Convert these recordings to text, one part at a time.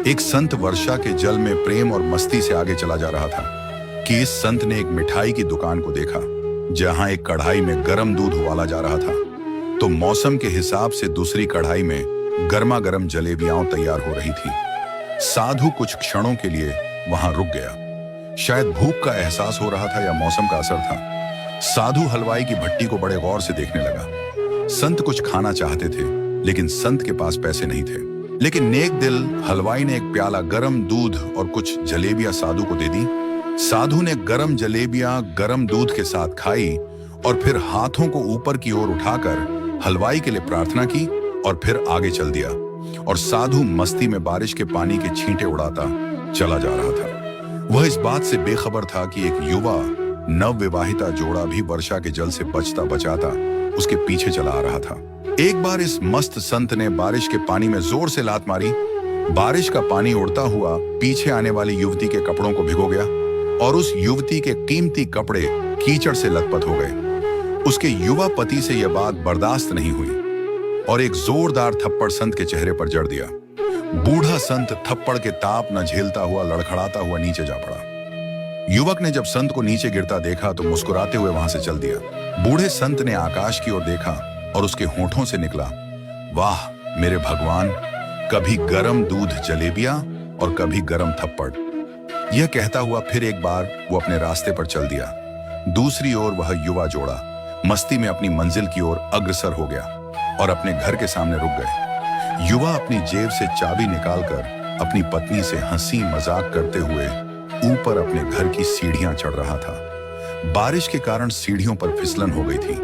एक संत वर्षा के जल में प्रेम और मस्ती से आगे चला जा रहा था कि इस संत ने एक मिठाई की दुकान को देखा जहां एक कढ़ाई में गर्म दूध उबाला जा रहा था। तो मौसम के हिसाब से दूसरी कढ़ाई में गर्मा गर्म जलेबियां तैयार हो रही थी। साधु कुछ क्षणों के लिए वहां रुक गया। शायद भूख का एहसास हो रहा था या मौसम का असर था। साधु हलवाई की भट्टी को बड़े गौर से देखने लगा। संत कुछ खाना चाहते थे लेकिन संत के पास पैसे नहीं थे। लेकिन नेक दिल हलवाई ने एक प्याला गरम दूध और कुछ जलेबियां साधु को दे दी। साधु ने गरम जलेबियां गरम दूध के साथ खाई और फिर हाथों को ऊपर की ओर उठाकर हलवाई के लिए प्रार्थना की और फिर आगे चल दिया। और साधु मस्ती में बारिश के पानी के छींटे उड़ाता चला जा रहा था। वह इस बात से बेखबर था कि एक युवा नवविवाहिता जोड़ा भी वर्षा के जल से बचता बचाता उसके पीछे चला आ रहा था। एक बार इस मस्त संत ने बारिश के पानी में जोर से लात मारी। बारिश का पानी उड़ता हुआ पीछे आने वाली युवती के कपड़ों को भिगो गया और उस युवती के कीमती कपड़े कीचड़ से लथपथ हो गए। उसके युवा पति से यह बात बर्दाश्त नहीं हुई और एक जोरदार थप्पड़ संत के चेहरे पर जड़ दिया। बूढ़ा संत थप्पड़ के ताप न झेलता हुआ लड़खड़ाता हुआ नीचे जा पड़ा। युवक ने जब संत को नीचे गिरता देखा तो मुस्कुराते हुए वहां से चल दिया। बूढ़े संत ने आकाश की ओर देखा और उसके होठों से निकला, वाह मेरे भगवान, कभी गरम दूध जलेबियां और कभी गरम थप्पड़। यह कहता हुआ फिर एक बार वो अपने रास्ते पर चल दिया। दूसरी ओर वह युवा जोड़ा मस्ती में अपनी मंजिल की ओर अग्रसर हो गया और अपने घर के सामने रुक गए। युवा अपनी जेब से चाबी निकालकर अपनी पत्नी से हंसी मजाक करते हुए ऊपर अपने घर की सीढ़ियां चढ़ रहा था। बारिश के कारण सीढ़ियों पर फिसलन हो गई थी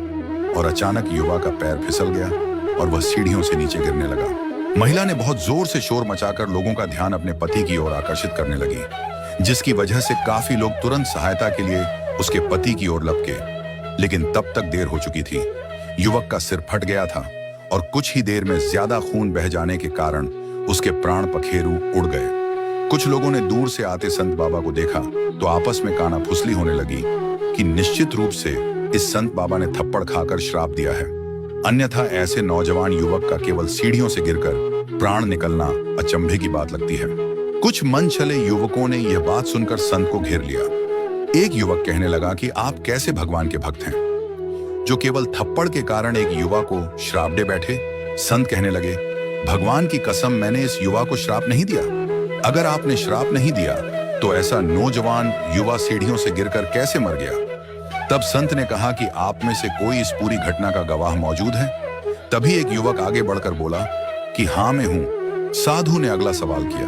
और अचानक युवा का पैर फिसल गया और वह सीढ़ियों से नीचे गिरने लगा। महिला ने बहुत जोर से शोर मचाकर लोगों का ध्यान अपने पति की ओर आकर्षित करने लगी, जिसकी वजह से काफी लोग तुरंत सहायता के लिए उसके पति की ओर लपके। लेकिन तब तक देर हो चुकी थी। युवक का सिर फट गया था और कुछ ही देर में ज्यादा खून बह जाने के कारण उसके प्राण पखेरु उड़ गए। कुछ लोगों ने दूर से आते संत बाबा को देखा तो आपस में कानाफुसली होने लगी कि निश्चित रूप से इस संत बाबा ने थप्पड़ खाकर श्राप दिया है, अन्यथा ऐसे नौजवान युवक का केवल सीढ़ियों से गिरकर प्राण निकलना अचंभे की बात लगती है। कुछ मन चले युवकों ने यह बात सुनकर संत को घेर लिया। एक युवक कहने लगा कि आप कैसे भगवान के भक्त हैं जो केवल थप्पड़ के कारण एक युवा को श्राप दे बैठे। संत कहने लगे, भगवान की कसम, मैंने इस युवा को श्राप नहीं दिया। अगर आपने श्राप नहीं दिया तो ऐसा नौजवान युवा सीढ़ियों से गिरकर कैसे मर गया? तब संत ने कहा कि आप में से कोई इस पूरी घटना का गवाह मौजूद है? तभी एक युवक आगे बढ़कर बोला कि हाँ मैं हूं। साधु ने अगला सवाल किया,